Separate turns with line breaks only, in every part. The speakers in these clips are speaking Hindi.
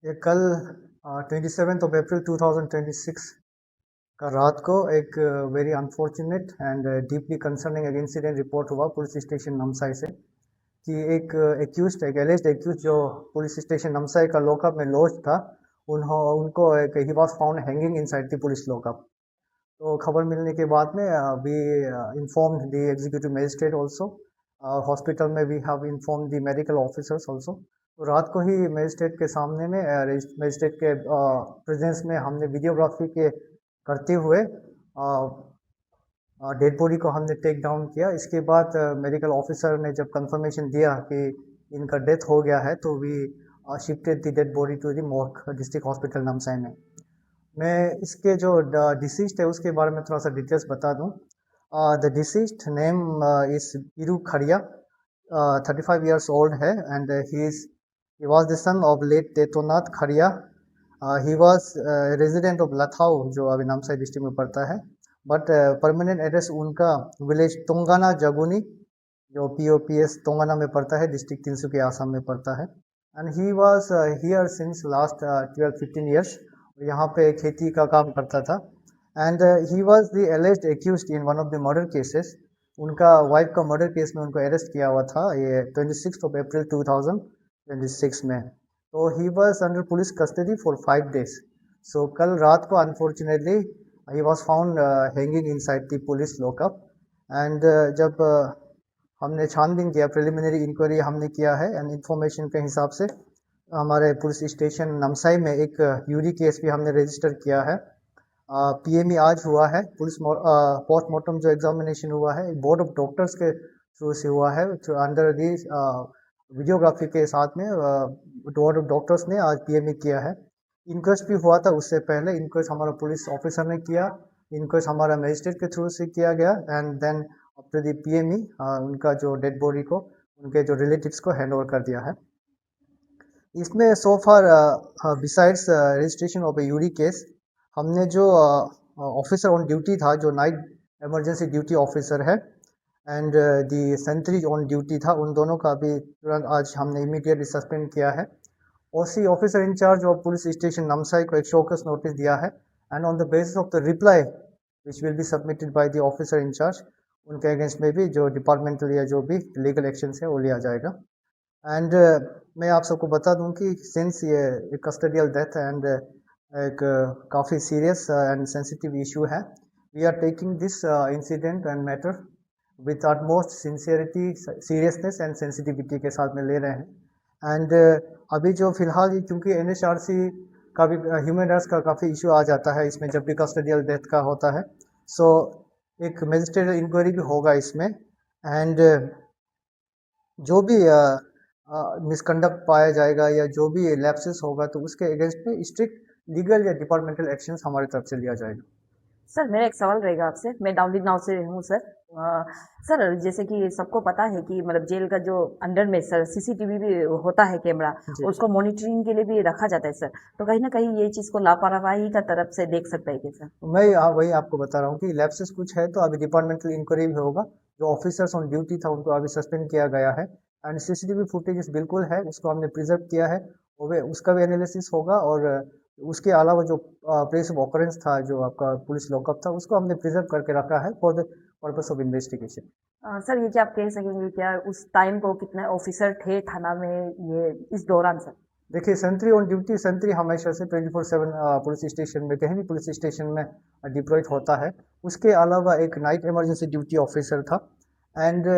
ये कल 27 अप्रैल 2026 का रात को एक very unfortunate and deeply concerning एक इंसिडेंट रिपोर्ट हुआ पुलिस स्टेशन नमसाई से कि एक एक्यूज एक एलिस्ड एक्यूज जो पुलिस स्टेशन नमसाई का लॉकअप में लॉज था उनको एक he was found hanging inside the police lockup. तो खबर मिलने के बाद में we informed the executive magistrate also. Hospital में we have inform the medical officers also. तो रात को ही मजिस्ट्रेट के सामने में मजिस्ट्रेट के प्रेजेंस में हमने वीडियोग्राफी के करते हुए डेड बॉडी को हमने टेक डाउन किया। इसके बाद मेडिकल ऑफिसर ने जब कंफर्मेशन दिया कि इनका डेथ हो गया है तो we shifted the dead body to the morgue district hospital Namsai में। मैं इसके जो डिसीज्ड है उसके बारे में थोड़ा सा डिटेल्स बता दूं। The deceased name is Iru Kharia, 35 years old है and he was the son of late Tetonath Kharia. he was resident of Lathao जो अभी नामसाई डिस्ट्रिक्ट में पड़ता है, बट परमानेंट एड्रेस उनका विलेज तोंगाना जगुनी जो POPS तोंगाना में पड़ता है, डिस्ट्रिक्ट तिनसुकिया आसाम में पड़ता है। And he was here since last 12-15 years, यहाँ पे खेती का काम करता था। And he was the एलिज्ड accused in one of the murder cases. उनका वाइफ का मर्डर केस में उनको अरेस्ट किया हुआ था ये 26 अप्रैल 2026 में। तो he was under police custody for 5 days। सो कल रात को unfortunately he was found hanging inside the police lockup. And जब हमने छानबीन किया, प्रिलिमिनरी इंक्वायरी हमने किया है एंड इंफॉर्मेशन के हिसाब से हमारे पुलिस स्टेशन नमसाई में एक यूरी केस भी हमने रजिस्टर किया है। PME आज हुआ है। पुलिस पोस्टमार्टम जो एग्जामिनेशन हुआ है बोर्ड ऑफ डॉक्टर्स के थ्रू से हुआ है, अंडर दी वीडियोग्राफी के साथ में बोर्ड ऑफ डॉक्टर्स ने आज PME किया है। इंक्वेस्ट भी हुआ था उससे पहले, इंक्वेस्ट हमारा पुलिस ऑफिसर ने किया, इंक्वेस्ट हमारा मजिस्ट्रेट के थ्रू से किया गया and then after the PME उनका जो डेड बॉडी को उनके जो रिलेटिव्स को हैंड ओवर कर दिया है। इसमें so far besides registration of a UD case, हमने जो ऑफिसर ऑन ड्यूटी था जो नाइट इमरजेंसी ड्यूटी ऑफिसर है and the sentry on duty था, उन दोनों का भी तुरंत आज हमने इमीडिएटली सस्पेंड किया है। OC officer in charge of police station Namsai को एक शोकस नोटिस दिया है and on the basis of the reply which will be submitted by the officer in charge उनके अगेंस्ट में भी जो डिपार्टमेंटल या जो भी लीगल एक्शन है वो लिया जाएगा। एंड मैं आप सबको बता दूं कि सिंस ये कस्टडियल डेथ एंड एक काफ़ी सीरियस एंड सेंसिटिव इशू है, we are taking this incident and matter with utmost sincerity, seriousness and sensitivity के साथ में ले रहे हैं। एंड अभी जो फिलहाल क्योंकि NHRC का भी ह्यूमन राइट्स का काफ़ी इशू आ जाता है इसमें जब भी कस्टडियल डेथ का होता है, सो एक मजिस्ट्रेट इंक्वायरी भी होगा इसमें एंड जो भी मिसकंडक्ट पाया जाएगा या जो भी लैप्सेस होगा तो उसके अगेंस्ट में स्ट्रिक्ट लीगल या डिपार्टमेंटल एक्शंस हमारी तरफ से लिया जाएगा।
सर मेरा एक सवाल रहेगा आपसे, मैं डाउनलिंग नाव से हूँ सर। सर जैसे कि सबको पता है कि मतलब जेल का जो अंडर में सर CCTV भी होता है कैमरा, उसको मॉनिटरिंग के लिए भी रखा जाता है सर, तो कहीं ना कहीं ये चीज़ को लापरवाही का तरफ से देख सकता है क्या सर?
मैं वही आपको बता रहा हूँ कि लैप्सेस कुछ है तो अभी डिपार्टमेंटल इंक्वायरी भी होगा। जो ऑफिसर्स ऑन ड्यूटी था उनको अभी सस्पेंड किया गया है एंड CCTV फुटेज बिल्कुल है, उसको हमने प्रिजर्व किया है, उसका भी एनालिसिस होगा। और उसके अलावा जो प्लेस ऑफ ऑकरेंस था जो आपका पुलिस लॉकअप था उसको हमने प्रिजर्व करके रखा है for the purpose of investigation.
Sir ये क्या आप कह सकेंगे क्या उस टाइम को कितने ऑफिसर थे थाना में ये इस दौरान सर?
देखिए सेंट्री ऑन ड्यूटी, सेंट्री हमेशा से 24/7 पुलिस स्टेशन में कहीं भी पुलिस स्टेशन में डिप्लॉयड होता है। उसके अलावा एक नाइट इमरजेंसी ड्यूटी ऑफिसर था एंड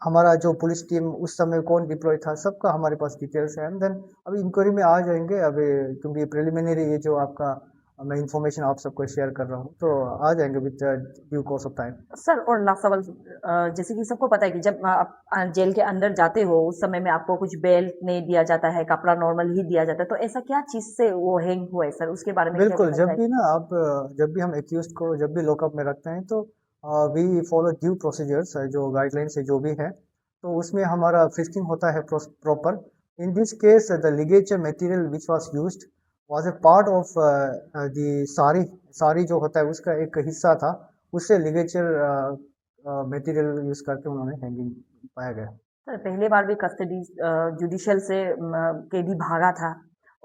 हमारा जो पुलिस टीम उस समय कौन डिप्लॉय था सबका हमारे पास डिटेल्स है एंड देन अभी इंक्वायरी में आ जाएंगे। अभी क्योंकि प्रिलिमिनरी ये जो आपका मैं इंफॉर्मेशन आप सबको शेयर कर रहा हूँ तो आ जाएंगे with due course of time.
Sir और लास्ट सवाल, जैसे कि सबको पता है कि जब आप जेल के अंदर जाते हो उस समय में आपको कुछ बेल्ट नहीं दिया जाता है, कपड़ा नॉर्मल ही दिया जाता है, तो ऐसा क्या चीज से वो हैंग हुआ है सर, उसके बारे में क्या
बिल्कुल,
कहना
जब
चाहिए?
भी ना आप जब भी हम एक्यूज को जब भी लॉकअप में रखते हैं तो वी फॉलो ड्यू प्रोसीजर्स जो गाइडलाइंस है जो भी है, तो उसमें हमारा फ्रिस्किंग होता है proper. In this case the ligature material which was used was a part of the sari. Sari जो होता है उसका एक हिस्सा था, उससे लिगेचर मटेरियल यूज करके उन्होंने हैंगिंग पाया गया।
सर पहली बार भी कस्टडी जुडिशियल से कैदी भागा था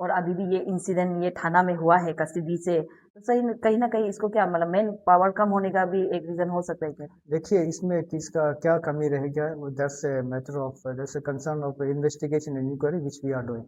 और अभी भी ये इंसिडेंट ये थाना में हुआ है कस्टडी से, तो सही कहीं ना कहीं इसको क्या मतलब मैन पावर कम होने का भी एक रीजन हो सकता है क्या?
देखिए इसमें किसका क्या कमी रह गया, that's a matter of that's a concern of investigation and inquiry which we are doing.